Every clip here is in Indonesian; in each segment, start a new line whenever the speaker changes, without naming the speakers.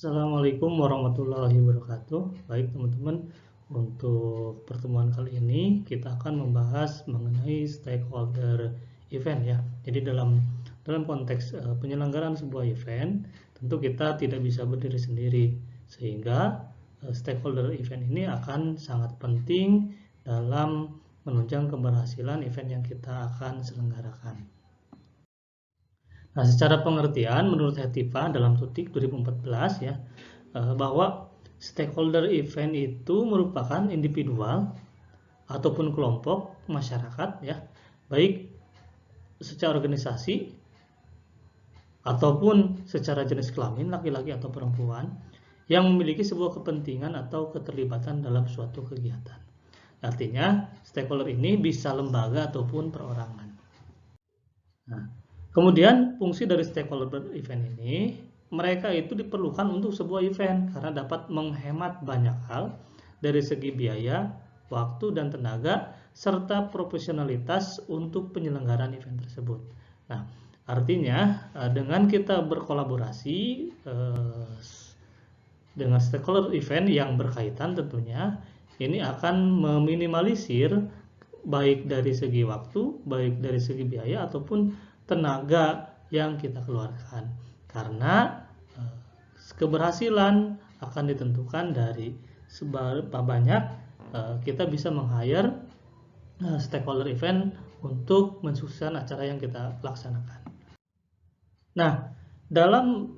Assalamualaikum warahmatullahi wabarakatuh. Baik teman-teman, untuk pertemuan kali ini kita akan membahas mengenai stakeholder event ya. Jadi dalam konteks penyelenggaraan sebuah event, tentu kita tidak bisa berdiri sendiri, sehingga stakeholder event ini akan sangat penting dalam menunjang keberhasilan event yang kita akan selenggarakan. Nah, secara pengertian menurut Hetiva dalam Tutik 2014 ya, bahwa stakeholder event itu merupakan individual ataupun kelompok masyarakat ya, baik secara organisasi ataupun secara jenis kelamin laki-laki atau perempuan yang memiliki sebuah kepentingan atau keterlibatan dalam suatu kegiatan. Artinya stakeholder ini bisa lembaga ataupun perorangan. Nah, kemudian fungsi dari stakeholder event ini, mereka itu diperlukan untuk sebuah event karena dapat menghemat banyak hal dari segi biaya, waktu dan tenaga, serta profesionalitas untuk penyelenggaraan event tersebut. Nah, artinya dengan kita berkolaborasi dengan stakeholder event yang berkaitan tentunya, ini akan meminimalisir baik dari segi waktu, baik dari segi biaya ataupun tenaga yang kita keluarkan, karena keberhasilan akan ditentukan dari seberapa banyak kita bisa meng-hire stakeholder event untuk mensukseskan acara yang kita laksanakan. Nah, dalam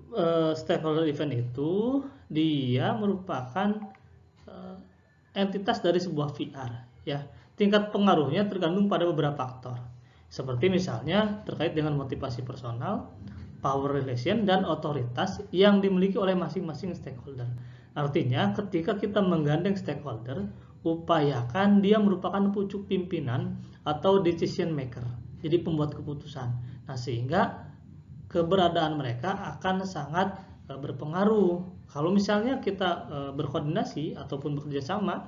stakeholder event itu dia merupakan entitas dari sebuah VR ya. Tingkat pengaruhnya tergantung pada beberapa faktor. Seperti misalnya terkait dengan motivasi personal, power relation, dan otoritas yang dimiliki oleh masing-masing stakeholder. Artinya ketika kita menggandeng stakeholder, upayakan dia merupakan pucuk pimpinan atau decision maker, jadi pembuat keputusan. Nah, sehingga keberadaan mereka akan sangat berpengaruh. Kalau misalnya kita berkoordinasi ataupun bekerja sama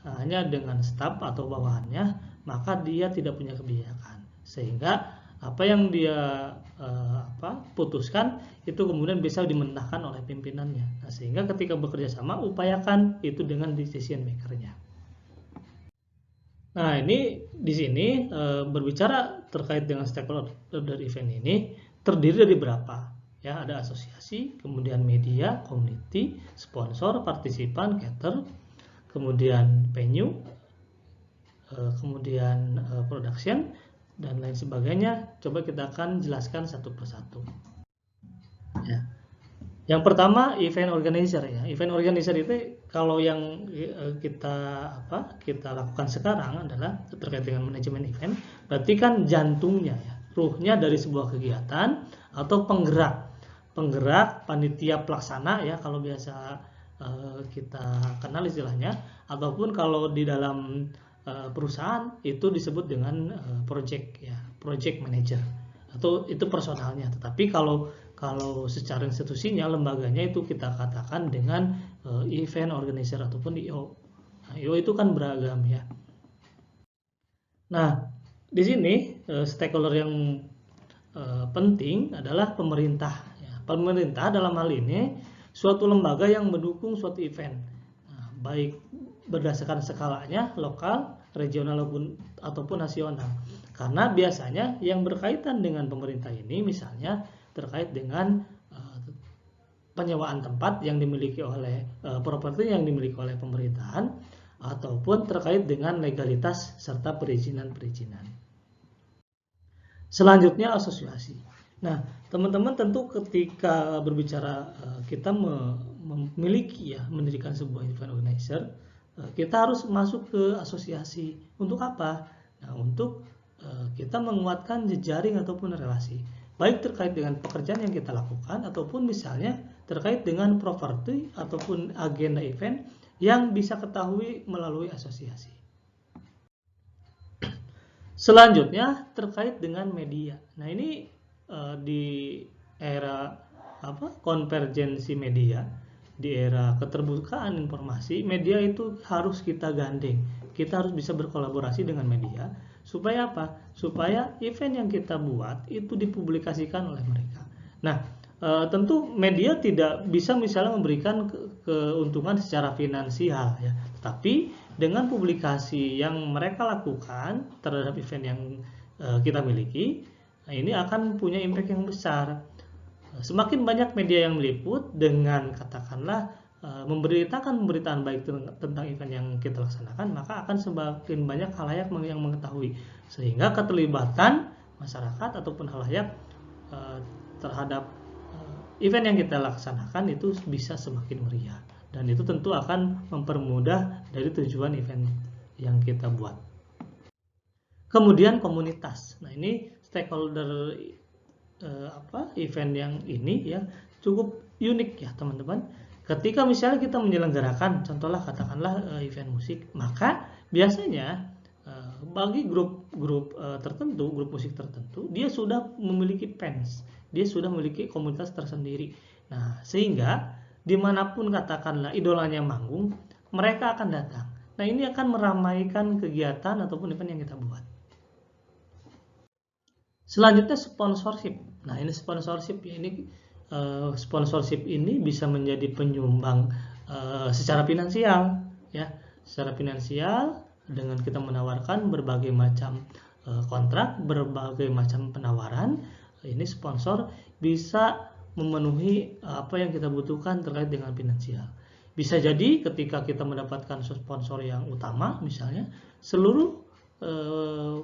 hanya dengan staf atau bawahannya, maka dia tidak punya kebijakan, sehingga apa yang dia putuskan itu kemudian bisa dimentahkan oleh pimpinannya. Nah, sehingga ketika bekerja sama upayakan itu dengan decision makernya. Nah, ini di sini berbicara terkait dengan stakeholder event ini terdiri dari berapa? Ya, ada asosiasi, kemudian media, community, sponsor, partisipan, cater, kemudian venue, kemudian production, dan lain sebagainya. Coba kita akan jelaskan satu persatu. Ya. Yang pertama, event organizer ya. Event organizer itu kalau yang kita lakukan sekarang adalah terkait dengan manajemen event, berarti kan jantungnya ya, ruhnya dari sebuah kegiatan atau penggerak panitia pelaksana ya, kalau biasa kita kenal istilahnya, ataupun kalau di dalam perusahaan itu disebut dengan project ya, project manager, atau itu personalnya. Tetapi kalau secara institusinya, lembaganya itu kita katakan dengan event organizer ataupun IO. Nah, IO itu kan beragam ya. Nah, di sini stakeholder yang penting adalah pemerintah ya. Pemerintah dalam hal ini suatu lembaga yang mendukung suatu event, nah, baik berdasarkan skalanya lokal, regional ataupun nasional. Karena biasanya yang berkaitan dengan pemerintah ini misalnya terkait dengan penyewaan tempat yang dimiliki oleh properti yang dimiliki oleh pemerintahan, ataupun terkait dengan legalitas serta perizinan. Selanjutnya asosiasi. Nah, teman-teman tentu ketika berbicara kita memiliki ya, mendirikan sebuah event organizer, kita harus masuk ke asosiasi. Untuk apa? Nah, untuk kita menguatkan jejaring ataupun relasi, baik terkait dengan pekerjaan yang kita lakukan ataupun misalnya terkait dengan properti ataupun agenda event yang bisa ketahui melalui asosiasi. Selanjutnya terkait dengan media. Nah, ini di era konvergensi media, di era keterbukaan informasi, media itu harus kita gandeng. Kita harus bisa berkolaborasi dengan media supaya apa? Supaya event yang kita buat itu dipublikasikan oleh mereka. Nah, tentu media tidak bisa misalnya memberikan keuntungan secara finansial ya, tetapi dengan publikasi yang mereka lakukan terhadap event yang kita miliki, nah ini akan punya impact yang besar. Semakin banyak media yang meliput dengan katakanlah memberitakan pemberitaan baik tentang event yang kita laksanakan, maka akan semakin banyak khalayak yang mengetahui, sehingga keterlibatan masyarakat ataupun khalayak terhadap event yang kita laksanakan itu bisa semakin meriah, dan itu tentu akan mempermudah dari tujuan event yang kita buat. Kemudian komunitas. Nah, ini stakeholder event yang ini ya cukup unik ya teman-teman. Ketika misalnya kita menyelenggarakan, contohlah katakanlah event musik, maka biasanya bagi grup tertentu, grup musik tertentu, dia sudah memiliki fans, dia sudah memiliki komunitas tersendiri. Nah, sehingga dimanapun katakanlah idolanya manggung, mereka akan datang. Nah, ini akan meramaikan kegiatan ataupun event yang kita buat. Selanjutnya sponsorship. Nah, ini sponsorship ya, ini sponsorship ini bisa menjadi penyumbang secara finansial ya, secara finansial dengan kita menawarkan berbagai macam kontrak, berbagai macam penawaran. Ini sponsor bisa memenuhi apa yang kita butuhkan terkait dengan finansial. Bisa jadi ketika kita mendapatkan sponsor yang utama, misalnya seluruh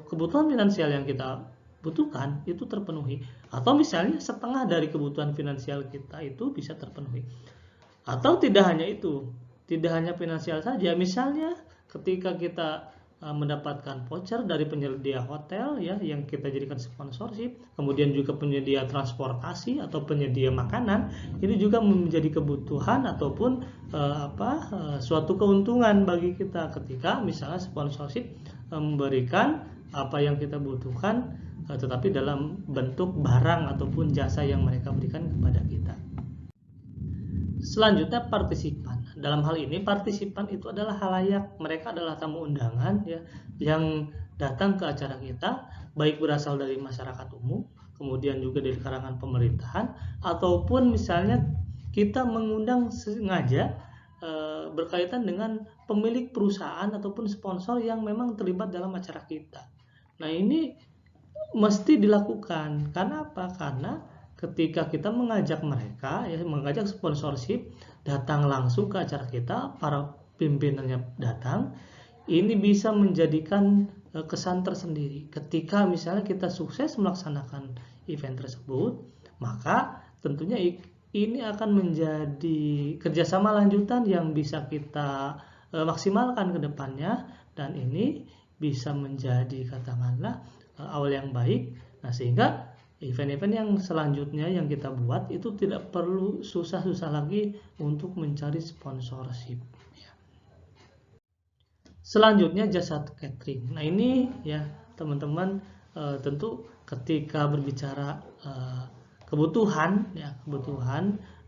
kebutuhan finansial yang kita butuhkan itu terpenuhi, atau misalnya setengah dari kebutuhan finansial kita itu bisa terpenuhi. Atau tidak hanya itu, tidak hanya finansial saja, misalnya ketika kita mendapatkan voucher dari penyedia hotel ya yang kita jadikan sponsorship, kemudian juga penyedia transportasi atau penyedia makanan, ini juga menjadi kebutuhan ataupun suatu keuntungan bagi kita ketika misalnya sponsorship memberikan apa yang kita butuhkan, tetapi dalam bentuk barang ataupun jasa yang mereka berikan kepada kita. Selanjutnya partisipan. Dalam hal ini partisipan itu adalah khalayak, mereka adalah tamu undangan ya yang datang ke acara kita, baik berasal dari masyarakat umum, kemudian juga dari kalangan pemerintahan, ataupun misalnya kita mengundang sengaja berkaitan dengan pemilik perusahaan ataupun sponsor yang memang terlibat dalam acara kita. Nah, ini mesti dilakukan. Karena apa? Karena ketika kita mengajak mereka ya, mengajak sponsorship datang langsung ke acara kita, para pimpinannya datang, ini bisa menjadikan kesan tersendiri. Ketika misalnya kita sukses melaksanakan event tersebut, maka tentunya ini akan menjadi kerjasama lanjutan yang bisa kita maksimalkan ke depannya, dan ini bisa menjadi katakanlah awal yang baik. Nah, sehingga event-event yang selanjutnya yang kita buat itu tidak perlu susah-susah lagi untuk mencari sponsorship. Selanjutnya jasa catering. Nah, ini ya teman-teman, tentu ketika berbicara kebutuhan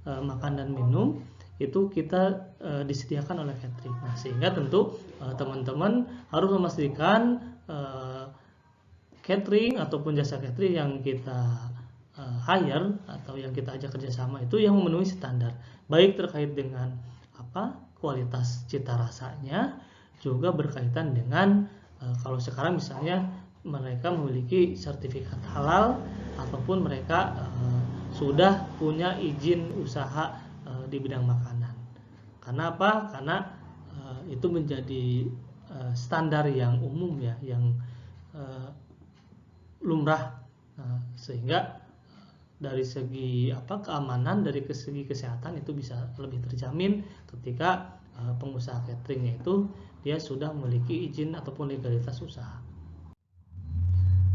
makan dan minum itu kita disediakan oleh catering. Nah, sehingga tentu teman-teman harus memastikan catering ataupun jasa catering yang kita hire atau yang kita ajak kerjasama itu yang memenuhi standar, baik terkait dengan kualitas cita rasanya, juga berkaitan dengan kalau sekarang misalnya mereka memiliki sertifikat halal ataupun mereka sudah punya izin usaha di bidang makanan. Karena apa? Karena itu menjadi standar yang umum ya, yang lumrah, sehingga dari segi keamanan, dari segi kesehatan itu bisa lebih terjamin ketika pengusaha cateringnya itu dia sudah memiliki izin ataupun legalitas usaha.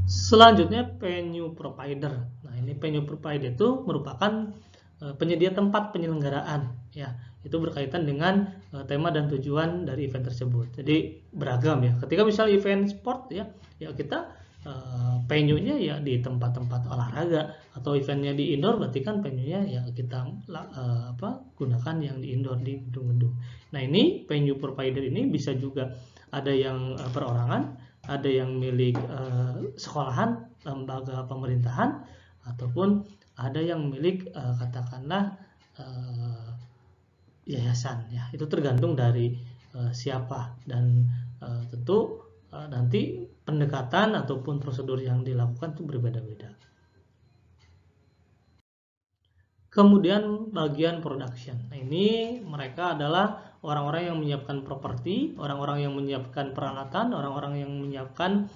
Selanjutnya venue provider. Nah, ini venue provider itu merupakan penyedia tempat penyelenggaraan ya, itu berkaitan dengan tema dan tujuan dari event tersebut. Jadi beragam ya. Ketika misalnya event sport ya kita venue-nya ya di tempat-tempat olahraga, atau eventnya di indoor berarti kan venue-nya ya kita gunakan yang di indoor di gedung-gedung. Nah, ini venue provider ini bisa juga ada yang perorangan, ada yang milik sekolahan, lembaga pemerintahan, ataupun ada yang milik katakanlah yayasan ya. Itu tergantung dari siapa, dan tentu nanti pendekatan ataupun prosedur yang dilakukan itu berbeda-beda. Kemudian bagian production. Nah, ini mereka adalah orang-orang yang menyiapkan properti, orang-orang yang menyiapkan peralatan, orang-orang yang menyiapkan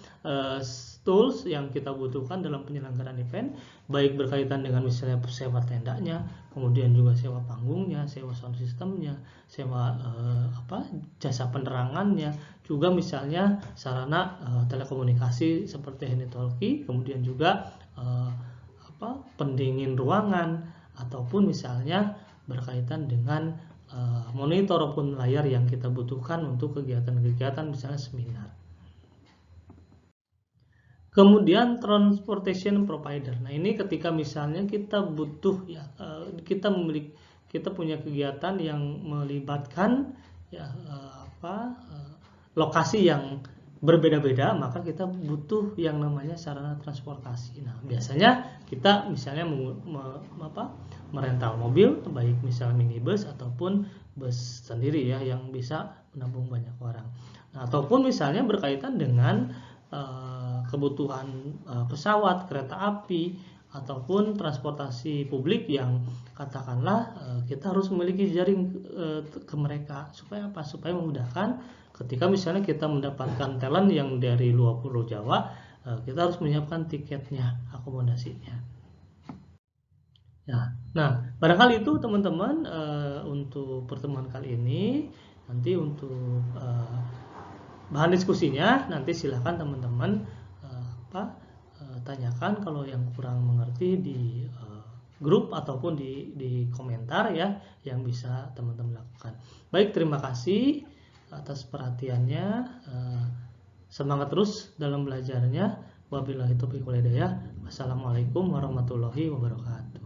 tools yang kita butuhkan dalam penyelenggaraan event, baik berkaitan dengan misalnya sewa tendanya, kemudian juga sewa panggungnya, sewa sound systemnya, sewa jasa penerangannya, juga misalnya sarana telekomunikasi seperti handy-talkie, kemudian juga pendingin ruangan, ataupun misalnya berkaitan dengan monitor ataupun layar yang kita butuhkan untuk kegiatan-kegiatan misalnya seminar. Kemudian transportation provider. Nah, ini ketika misalnya kita butuh ya, kita punya kegiatan yang melibatkan ya lokasi yang berbeda-beda, maka kita butuh yang namanya sarana transportasi. Nah, biasanya kita misalnya merental mobil, baik misalnya minibus ataupun bus sendiri ya, yang bisa menampung banyak orang. Nah, ataupun misalnya berkaitan dengan kebutuhan pesawat, kereta api, ataupun transportasi publik yang katakanlah kita harus memiliki jaring ke mereka. Supaya apa? Supaya memudahkan ketika misalnya kita mendapatkan talent yang dari luar Pulau Jawa, kita harus menyiapkan tiketnya, akomodasinya. Ya, nah barangkali itu teman-teman untuk pertemuan kali ini. Nanti untuk bahan diskusinya nanti silahkan teman-teman tanyakan kalau yang kurang mengerti di grup ataupun di komentar ya, yang bisa teman-teman lakukan. Baik, terima kasih atas perhatiannya. Semangat terus dalam belajarnya. Wabillahi taufiq wal hidayah. Wassalamualaikum warahmatullahi wabarakatuh.